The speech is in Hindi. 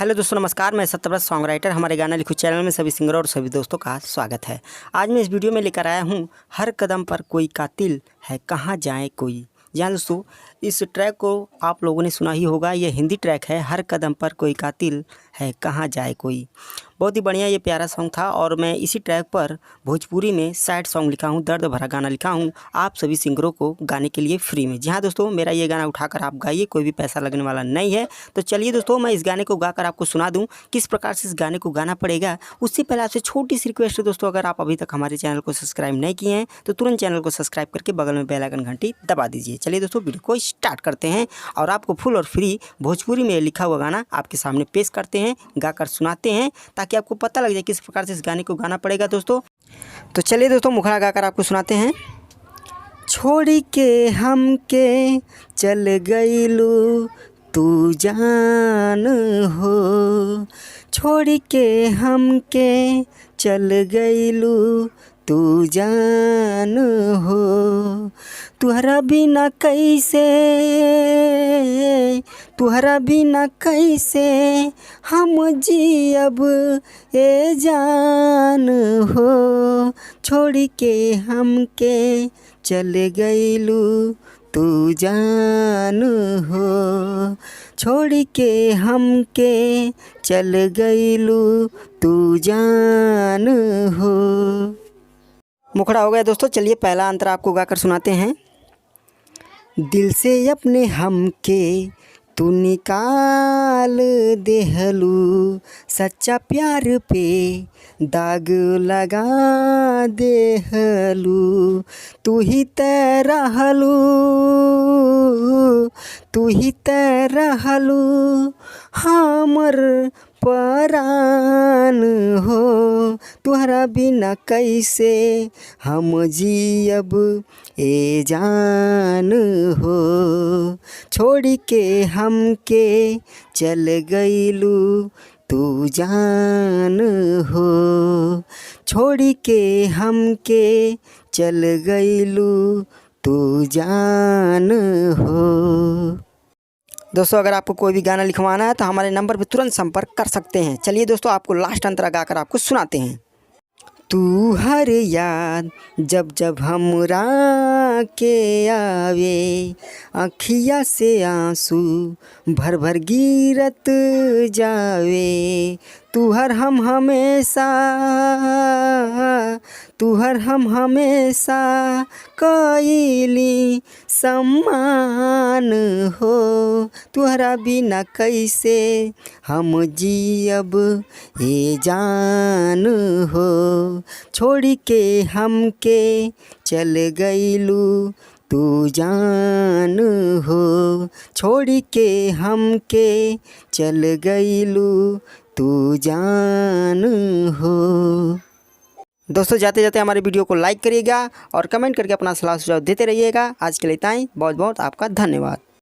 हेलो दोस्तों, नमस्कार। मैं सत्यव्रत सॉन्ग राइटर। हमारे गाना लिखो चैनल में सभी सिंगरों और सभी दोस्तों का स्वागत है। आज मैं इस वीडियो में लेकर आया हूँ हर कदम पर कोई कातिल है, कहाँ जाए कोई। जी हाँ दोस्तों, इस ट्रैक को आप लोगों ने सुना ही होगा। ये हिंदी ट्रैक है, हर कदम पर कोई कातिल है, कहाँ जाए कोई। बहुत ही बढ़िया ये प्यारा सॉन्ग था और मैं इसी ट्रैक पर भोजपुरी में सैड सॉन्ग लिखा हूँ, दर्द भरा गाना लिखा हूँ आप सभी सिंगरों को गाने के लिए फ्री में। जी हाँ दोस्तों, मेरा ये गाना उठाकर आप गाइए, कोई भी पैसा लगने वाला नहीं है। तो चलिए दोस्तों, मैं इस गाने को गाकर आपको सुना दूँ किस प्रकार से इस गाने को गाना पड़ेगा। उससे पहले आपसे छोटी सी रिक्वेस्ट है दोस्तों, अगर आप अभी तक हमारे चैनल को सब्सक्राइब नहीं किए हैं तो तुरंत चैनल को सब्सक्राइब करके बगल में बेल आइकन घंटी दबा दीजिए। चलिए दोस्तों, वीडियो को स्टार्ट करते हैं और आपको फुल और फ्री भोजपुरी में लिखा हुआ गाना आपके सामने पेश करते हैं, गाकर सुनाते हैं, ताकि आपको पता लग जाए किस प्रकार से इस गाने को गाना पड़ेगा दोस्तों। तो चलिए दोस्तों, मुखड़ा गाकर आपको सुनाते हैं। छोड़ के हमके चल गईलू तू जान हो, छोड़ के हमके चल गईलू तू जान हो। तुहरा बिना कैसे हम जियब ए जान हो। छोड़ के हमके चल गईलू तू जान हो, छोड़ के हमके चल गईलू तू जान हो। मुखड़ा हो गया दोस्तों। चलिए पहला अंतरा आपको गाकर सुनाते हैं। दिल से अपने हमके तू निकाल देहलू, सच्चा प्यार पे दाग लगा देहलू। तू ही रहलू हमर परान हो। तुहरा बिना कैसे हम जियब ए जान हो। छोड़ के हमके चल गईलू तू जान हो, छोड़ के हमके चल गईलू तू जान हो। दोस्तों, अगर आपको कोई भी गाना लिखवाना है तो हमारे नंबर पर तुरंत संपर्क कर सकते हैं। चलिए दोस्तों, आपको लास्ट अंतरा गाकर आपको सुनाते हैं। तू हर याद जब जब हमरा के आवे, अखिया से आंसू भर भर गिरत जावे। तू हर हम हमेशा कईली सम्मान हो। तुहरा बिना कैसे हम जियब ए जान हो। छोड़ के हमके चल गईलू तू जान हो, छोड़ के हमके चल गईलू तू जान हो। दोस्तों, जाते जाते हमारे वीडियो को लाइक करिएगा और कमेंट करके अपना सलाह सुझाव देते रहिएगा। आज के लिए इतना ही। बहुत बहुत आपका धन्यवाद।